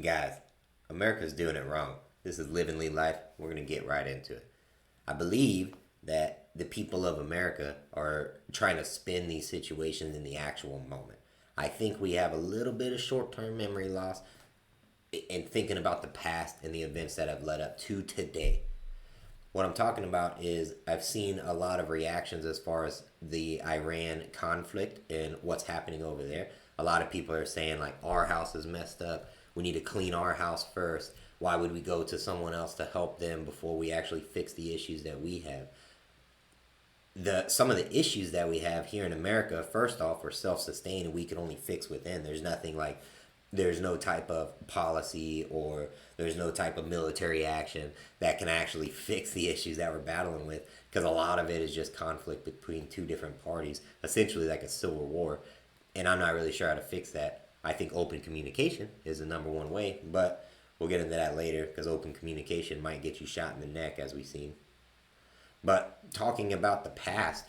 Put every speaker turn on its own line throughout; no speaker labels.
Guys, America's doing it wrong. This is Live and Lead Life. We're going to get right into it. I believe that the people of America are trying to spin these situations in the actual moment. I think we have a little bit of short term memory loss in thinking about the past and the events that have led up to today. What I'm talking about is I've seen a lot of reactions as far as the Iran conflict and what's happening over there. A lot of people are saying, like, our house is messed up. We need to clean our house first. Why would we go to someone else to help them before we actually fix the issues that we have? Some of the issues that we have here in America, first off, we're self-sustained and we can only fix within. There's nothing like there's no type of policy or there's no type of military action that can actually fix the issues that we're battling with, because a lot of it is just conflict between two different parties, essentially like a civil war. And I'm not really sure how to fix that. I think open communication is the number one way, but we'll get into that later because open communication might get you shot in the neck, as we've seen. But talking about the past,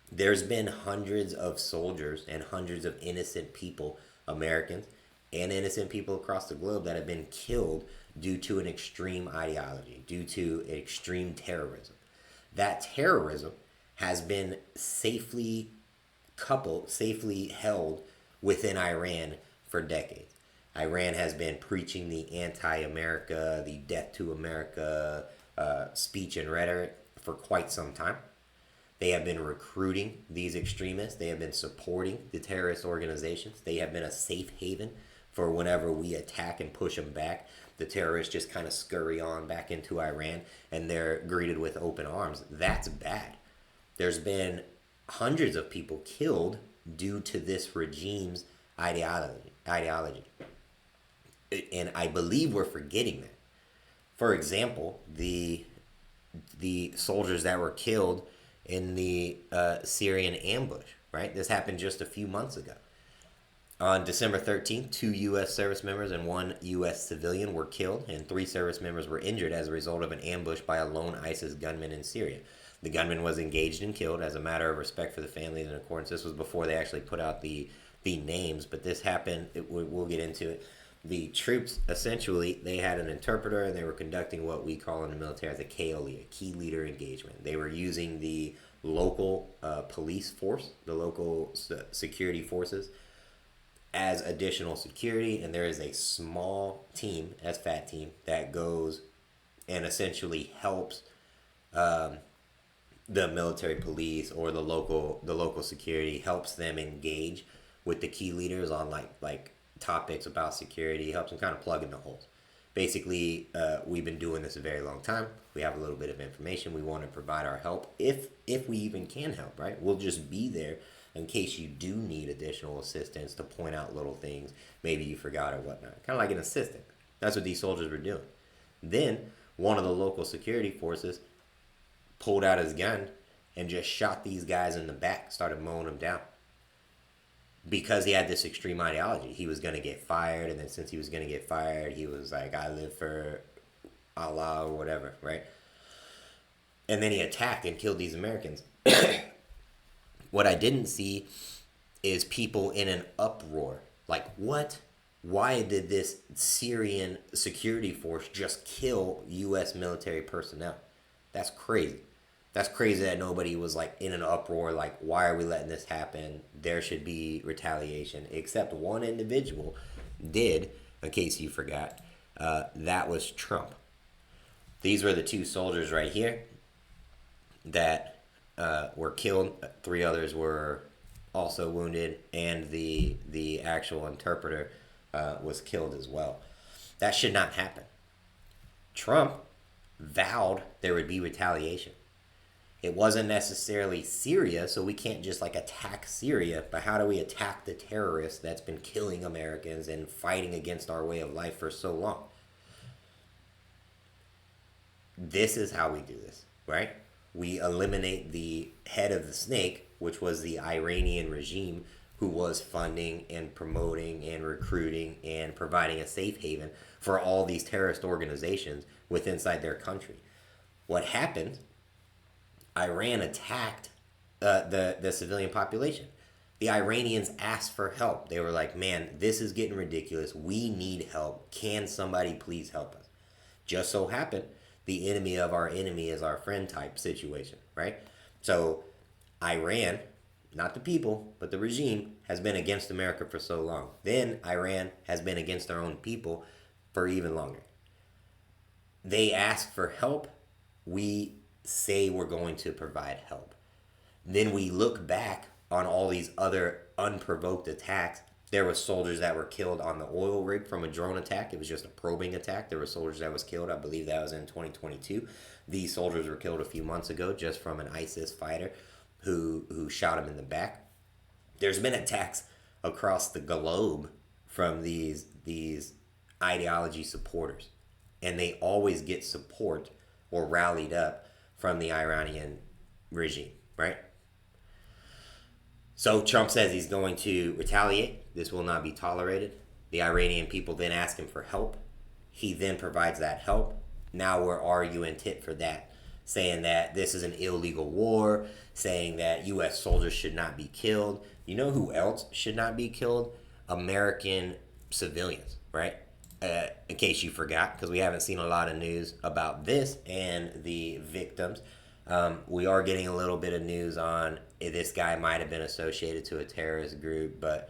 there's been hundreds of soldiers and hundreds of innocent people, Americans, and innocent people across the globe that have been killed due to an extreme ideology, due to extreme terrorism. That terrorism has been safely held within Iran for decades. Iran has been preaching the anti-America, the death to America speech and rhetoric for quite some time. They have been recruiting these extremists. They have been supporting the terrorist organizations. They have been a safe haven for whenever we attack and push them back. The terrorists just kind of scurry on back into Iran and they're greeted with open arms. That's bad. There's been hundreds of people killed due to this regime's ideology. And I believe we're forgetting that. For example, the soldiers that were killed in the Syrian ambush, right? This happened just a few months ago. On December 13th, 2 U.S. service members and 1 U.S. civilian were killed, and 3 service members were injured as a result of an ambush by a lone ISIS gunman in Syria. The gunman was engaged and killed as a matter of respect for the families and accordance. This was before they actually put out the names, but this happened. We'll get into it. The troops, essentially, they had an interpreter and they were conducting what we call in the military as a KLE, a key leader engagement. They were using the local police force, the local security forces, as additional security, and there is a small team, SFAT team, that goes and essentially helps the military police or the local security, helps them engage with the key leaders on like topics about security, helps them kind of plug in the holes. Basically, we've been doing this a very long time. We have a little bit of information. We want to provide our help if we even can help, right? We'll just be there in case you do need additional assistance to point out little things maybe you forgot or whatnot. Kind of like an assistant. That's what these soldiers were doing. Then one of the local security forces pulled out his gun and just shot these guys in the back, started mowing them down. Because he had this extreme ideology. He was going to get fired, and then since he was going to get fired, he was like, I live for Allah or whatever, right? And then he attacked and killed these Americans. What I didn't see is people in an uproar. Like, what? Why did this Syrian security force just kill U.S. military personnel? That's crazy. That's crazy that nobody was like in an uproar, like, why are we letting this happen? There should be retaliation. Except one individual did, in case you forgot. That was Trump. These were the 2 soldiers right here that were killed. 3 others were also wounded, and the actual interpreter was killed as well. That should not happen. Trump vowed there would be retaliation. It wasn't necessarily Syria, so we can't just like attack Syria, but how do we attack the terrorist that's been killing Americans and fighting against our way of life for so long? This is how we do this, right? We eliminate the head of the snake, which was the Iranian regime, who was funding and promoting and recruiting and providing a safe haven for all these terrorist organizations within inside their country. What happened? Iran attacked the civilian population. The Iranians asked for help. They were like, man, this is getting ridiculous. We need help. Can somebody please help us? Just so happened, the enemy of our enemy is our friend type situation, right? So Iran, not the people, but the regime, has been against America for so long. Then Iran has been against their own people for even longer. They ask for help. We say we're going to provide help. Then we look back on all these other unprovoked attacks. There were soldiers that were killed on the oil rig from a drone attack. It was just a probing attack. There were soldiers that was killed. I believe that was in 2022. These soldiers were killed a few months ago just from an ISIS fighter who shot him in the back. There's been attacks across the globe from these ideology supporters, and they always get support or rallied up from the Iranian regime, right? So Trump says he's going to retaliate. This will not be tolerated. The Iranian people then ask him for help. He then provides that help. Now we're arguing tit for that, saying that this is an illegal war, saying that U.S. soldiers should not be killed. You know who else should not be killed? American civilians, right? In case you forgot, because we haven't seen a lot of news about this and the victims. We are getting a little bit of news on this guy might have been associated to a terrorist group, but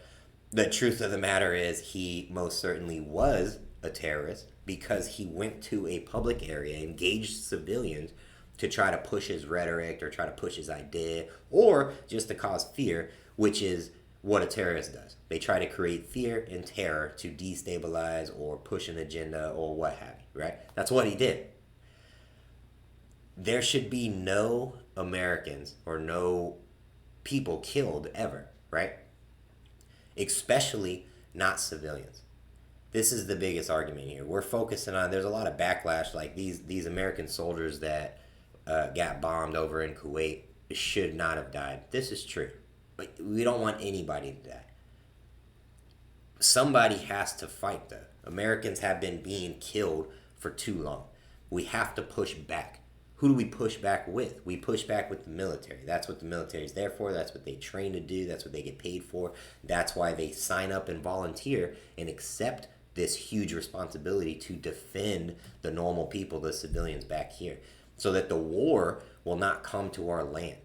the truth of the matter is he most certainly was a terrorist because he went to a public area, engaged civilians to try to push his rhetoric or try to push his idea or just to cause fear, which is what a terrorist does. They try to create fear and terror to destabilize or push an agenda or what have you, right? That's what he did. There should be no Americans or no people killed ever, right? Especially not civilians. This is the biggest argument here. We're focusing on, there's a lot of backlash, like these American soldiers that got bombed over in Kuwait should not have died. This is true. But we don't want anybody to die. Somebody has to fight though. Americans have been being killed for too long. We have to push back. Who do we push back with? We push back with the military. That's what the military is there for. That's what they train to do. That's what they get paid for. That's why they sign up and volunteer and accept this huge responsibility to defend the normal people, the civilians back here, so that the war will not come to our land.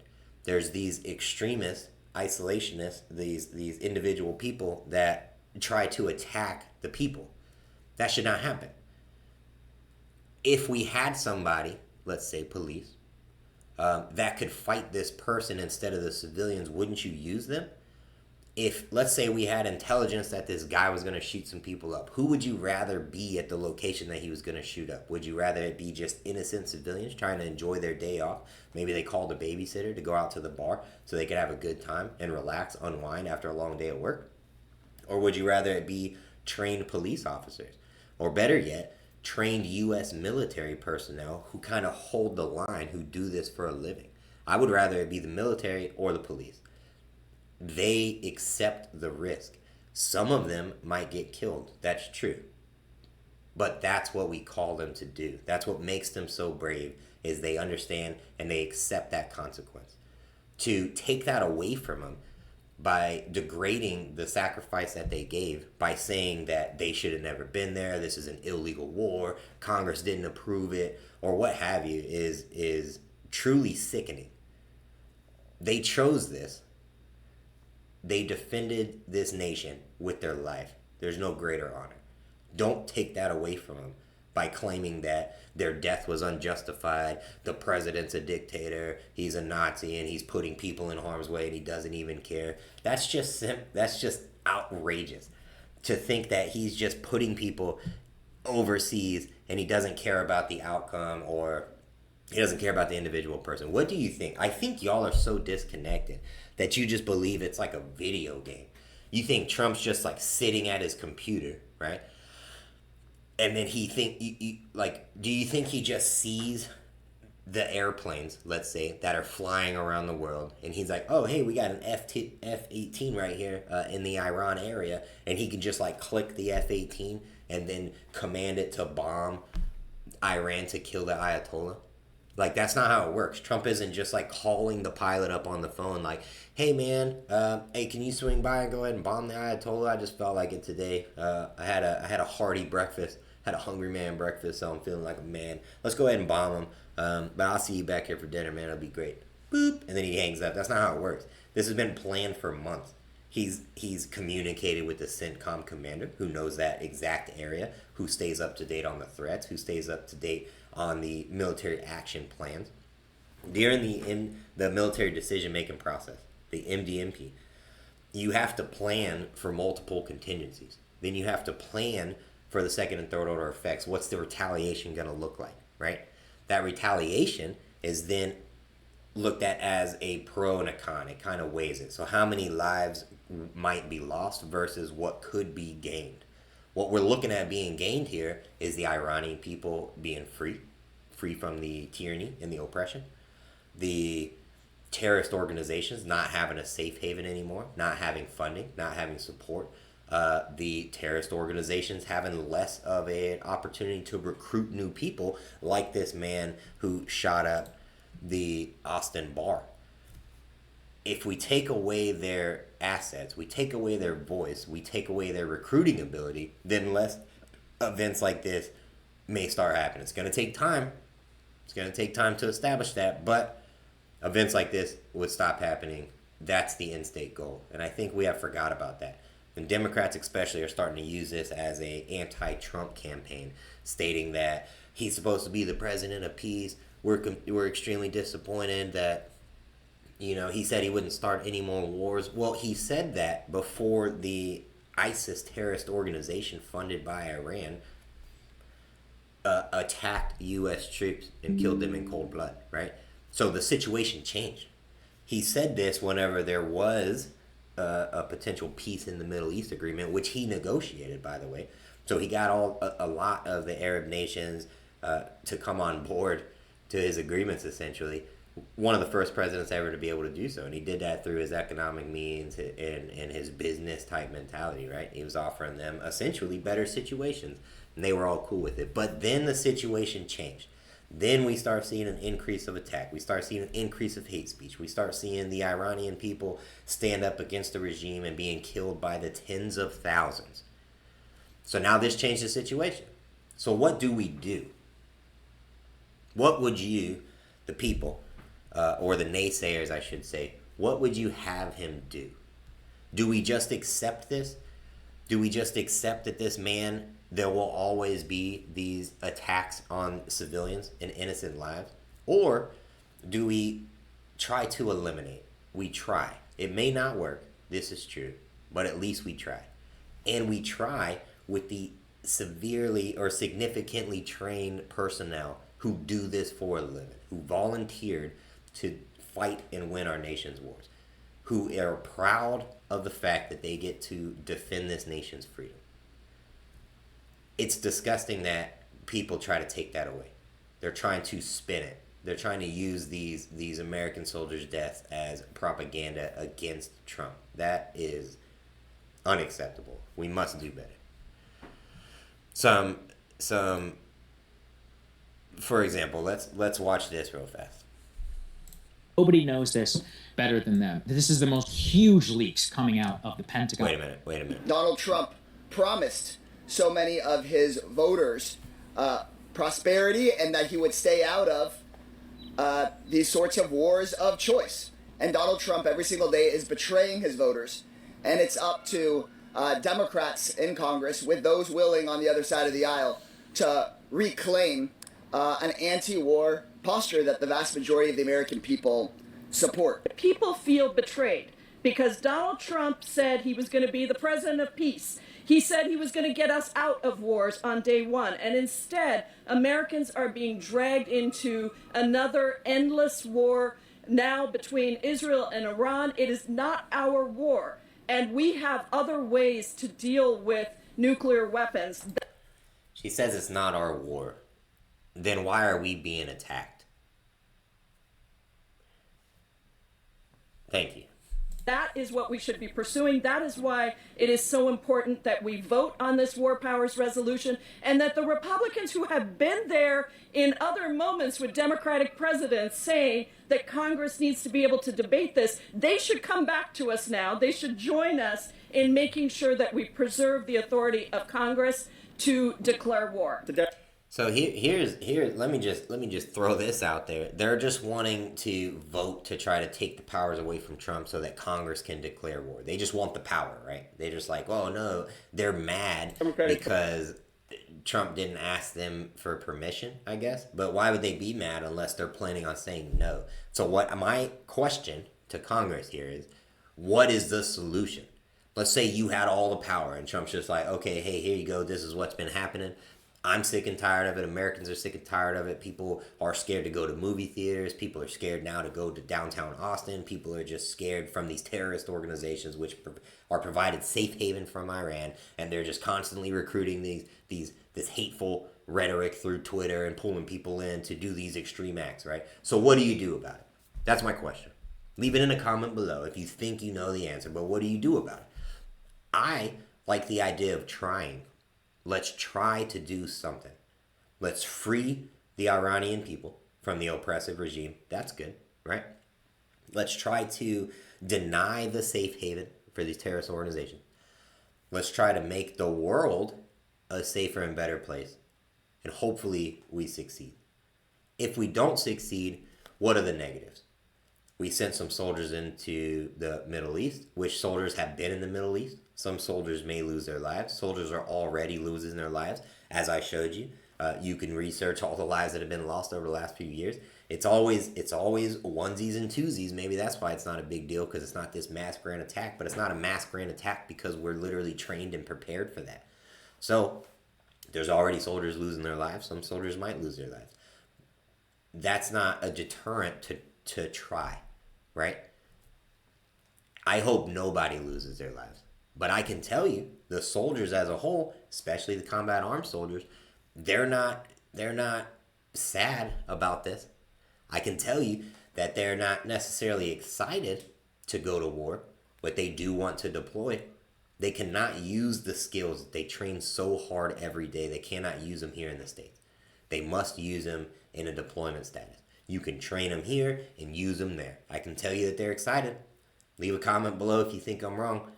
There's these extremists, isolationists, these individual people that try to attack the people. That should not happen. If we had somebody, let's say police, that could fight this person instead of the civilians, wouldn't you use them? If, let's say, we had intelligence that this guy was going to shoot some people up, who would you rather be at the location that he was going to shoot up? Would you rather it be just innocent civilians trying to enjoy their day off? Maybe they called a babysitter to go out to the bar so they could have a good time and relax, unwind after a long day at work? Or would you rather it be trained police officers? Or better yet, trained U.S. military personnel who kind of hold the line, who do this for a living? I would rather it be the military or the police. They accept the risk. Some of them might get killed. That's true. But that's what we call them to do. That's what makes them so brave, is they understand and they accept that consequence. To take that away from them by degrading the sacrifice that they gave, by saying that they should have never been there, this is an illegal war, Congress didn't approve it, or what have you, is truly sickening. They chose this. They defended this nation with their life. There's no greater honor. Don't take that away from them by claiming that their death was unjustified, the president's a dictator, he's a Nazi, and he's putting people in harm's way and he doesn't even care. That's just outrageous to think that he's just putting people overseas and he doesn't care about the outcome, or he doesn't care about the individual person. What do you think? I think y'all are so disconnected that you just believe it's like a video game. You think Trump's just like sitting at his computer, right? And then he do you think he just sees the airplanes, let's say, that are flying around the world, and he's like, oh, hey, we got an F-18 right here in the Iran area, and he can just like click the F-18 and then command it to bomb Iran to kill the Ayatollah? Like, that's not how it works. Trump isn't just like calling the pilot up on the phone like, hey man, hey, can you swing by and go ahead and bomb the Ayatollah? I just felt like it today. I had a hearty breakfast, had a hungry man breakfast, so I'm feeling like a man. Let's go ahead and bomb him. But I'll see you back here for dinner, man. It'll be great. Boop, and then he hangs up. That's not how it works. This has been planned for months. He's communicated with the CENTCOM commander, who knows that exact area, who stays up to date on the threats, who stays up to date on the military action plans. During the military decision making process, the MDMP, you have to plan for multiple contingencies. Then you have to plan for the second and third order effects. What's the retaliation going to look like, right? That retaliation is then looked at as a pro and a con. It kind of weighs it. So how many lives might be lost versus what could be gained. What we're looking at being gained here is the Iranian people being free from the tyranny and the oppression. The terrorist organizations not having a safe haven anymore, not having funding, not having support. The terrorist organizations having less of an opportunity to recruit new people, like this man who shot up the Austin bar. If we take away their assets, we take away their voice, we take away their recruiting ability, then less events like this may start happening. It's going to take time. It's going to take time to establish that, but events like this would stop happening. That's the end state goal, and I think we have forgot about that. And Democrats especially are starting to use this as a anti-Trump campaign, stating that he's supposed to be the president of peace. We're extremely disappointed that, he said he wouldn't start any more wars. Well, he said that before the ISIS terrorist organization funded by Iran attacked U.S. troops and killed them in cold blood, right? So the situation changed. He said this whenever there was a potential peace in the Middle East agreement, which he negotiated, by the way. So he got a lot of the Arab nations to come on board to his agreements, essentially. One of the first presidents ever to be able to do so, and he did that through his economic means and his business type mentality, right? He was offering them essentially better situations, and they were all cool with it. But then the situation changed. Then we start seeing an increase of attack. We start seeing an increase of hate speech. We start seeing the Iranian people stand up against the regime and being killed by the tens of thousands. So now this changed the situation. So what do we do? What would you, the people, or the naysayers, I should say, what would you have him do? Do we just accept this? Do we just accept that this man, there will always be these attacks on civilians and innocent lives? Or do we try to eliminate? We try. It may not work. This is true. But at least we try. And we try with the severely or significantly trained personnel who do this for a living, who volunteered to fight and win our nation's wars, who are proud of the fact that they get to defend this nation's freedom. It's disgusting that people try to take that away. They're trying to spin it. They're trying to use these American soldiers' deaths as propaganda against Trump. That is unacceptable. We must do better. For example, let's watch this real fast.
Nobody knows this better than them. This is the most huge leaks coming out of the Pentagon.
Wait a minute.
Donald Trump promised so many of his voters prosperity and that he would stay out of these sorts of wars of choice. And Donald Trump every single day is betraying his voters. And it's up to Democrats in Congress, with those willing on the other side of the aisle, to reclaim an anti-war posture that the vast majority of the American people support.
People feel betrayed because Donald Trump said he was going to be the president of peace. He said he was going to get us out of wars on day one. And instead, Americans are being dragged into another endless war now between Israel and Iran. It is not our war. And we have other ways to deal with nuclear weapons.
She says it's not our war. Then why are we being attacked? Thank you.
That is what we should be pursuing. That is why it is so important that we vote on this war powers resolution, and that the Republicans who have been there in other moments with Democratic presidents saying that Congress needs to be able to debate this, they should come back to us now. They should join us in making sure that we preserve the authority of Congress to declare war.
So here's let me just throw this out there. They're just wanting to vote to try to take the powers away from Trump so that Congress can declare war. They just want the power, right? They're just like, oh no, they're mad because Trump didn't ask them for permission, I guess. But why would they be mad unless they're planning on saying no? So what my question to Congress here is, what is the solution? Let's say you had all the power and Trump's just like, okay, hey, here you go. This is what's been happening. I'm sick and tired of it. Americans are sick and tired of it. People are scared to go to movie theaters. People are scared now to go to downtown Austin. People are just scared from these terrorist organizations which are provided safe haven from Iran, and they're just constantly recruiting this hateful rhetoric through Twitter and pulling people in to do these extreme acts, right? So what do you do about it? That's my question. Leave it in a comment below if you think you know the answer, but what do you do about it? I like the idea of trying. Let's try to do something. Let's free the Iranian people from the oppressive regime. That's good, right? Let's try to deny the safe haven for these terrorist organizations. Let's try to make the world a safer and better place. And hopefully we succeed. If we don't succeed, what are the negatives? We sent some soldiers into the Middle East, which soldiers have been in the Middle East. Some soldiers may lose their lives. Soldiers are already losing their lives, as I showed you. You can research all the lives that have been lost over the last few years. It's always onesies and twosies. Maybe that's why it's not a big deal, because it's not this mass grand attack. But it's not a mass grand attack because we're literally trained and prepared for that. So there's already soldiers losing their lives. Some soldiers might lose their lives. That's not a deterrent to try, right? I hope nobody loses their lives. But I can tell you, the soldiers as a whole, especially the combat armed soldiers, they're not sad about this. I can tell you that they're not necessarily excited to go to war, but they do want to deploy. They cannot use the skills they train so hard every day. They cannot use them here in the States. They must use them in a deployment status. You can train them here and use them there. I can tell you that they're excited. Leave a comment below if you think I'm wrong,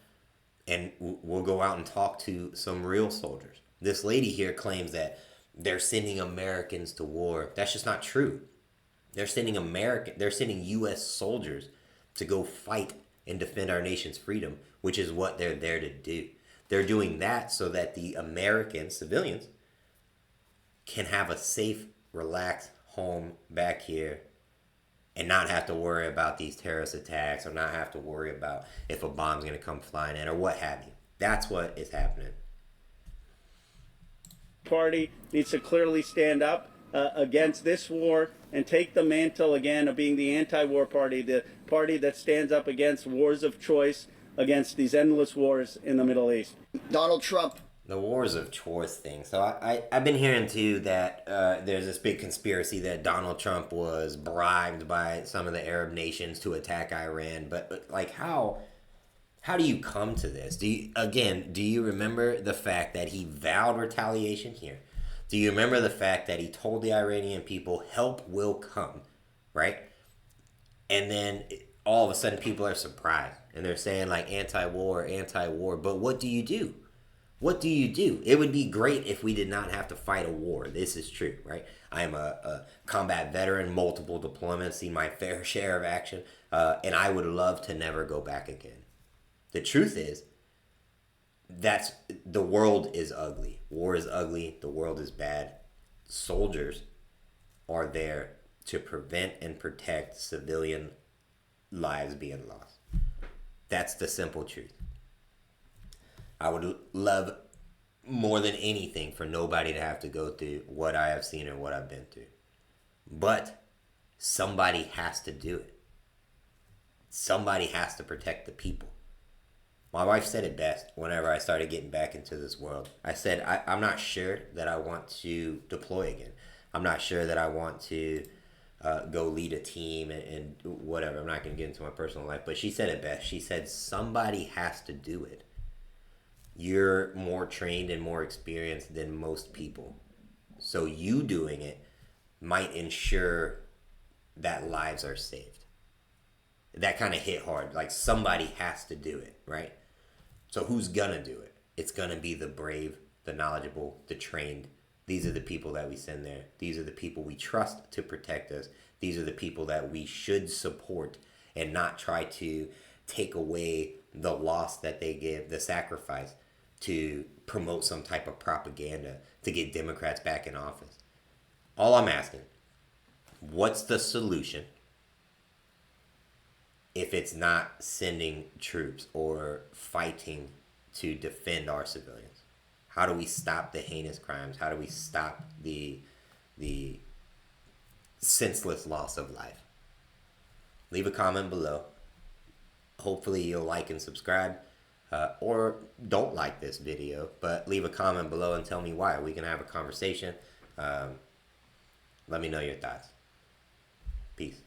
and we'll go out and talk to some real soldiers. This lady here claims that they're sending Americans to war. That's just not true. They're sending U.S. soldiers to go fight and defend our nation's freedom, which is what they're there to do. They're doing that so that the American civilians can have a safe, relaxed home back here and not have to worry about these terrorist attacks, or not have to worry about if a bomb's going to come flying in or what have you. That's what is happening.
Party needs to clearly stand up against this war and take the mantle again of being the anti-war party, the party that stands up against wars of choice, against these endless wars in the Middle East.
Donald Trump.
The wars of choice thing. So I've been hearing too that there's this big conspiracy that Donald Trump was bribed by some of the Arab nations to attack Iran. But like, how do you come to this? Do you remember the fact that he vowed retaliation here? Do you remember the fact that he told the Iranian people help will come, right? And then all of a sudden people are surprised and they're saying like anti-war. But what do you do? What do you do? It would be great if we did not have to fight a war. This is true, right? I am a combat veteran, multiple deployments, seen my fair share of action, and I would love to never go back again. The truth is, the world is ugly. War is ugly. The world is bad. Soldiers are there to prevent and protect civilian lives being lost. That's the simple truth. I would love more than anything for nobody to have to go through what I have seen and what I've been through. But somebody has to do it. Somebody has to protect the people. My wife said it best whenever I started getting back into this world. I said, I'm not sure that I want to deploy again. I'm not sure that I want to go lead a team and whatever. I'm not going to get into my personal life, but she said it best. She said, somebody has to do it. You're more trained and more experienced than most people. So you doing it might ensure that lives are saved. That kind of hit hard. Like, somebody has to do it, right? So who's gonna do it? It's gonna be the brave, the knowledgeable, the trained. These are the people that we send there. These are the people we trust to protect us. These are the people that we should support and not try to take away the loss that they give, the sacrifice, to promote some type of propaganda to get Democrats back in office. All I'm asking, what's the solution if it's not sending troops or fighting to defend our civilians? How do we stop the heinous crimes? How do we stop the senseless loss of life? Leave a comment below. Hopefully you'll like and subscribe, or don't like this video, but leave a comment below and tell me why. We can have a conversation. Let me know your thoughts. Peace.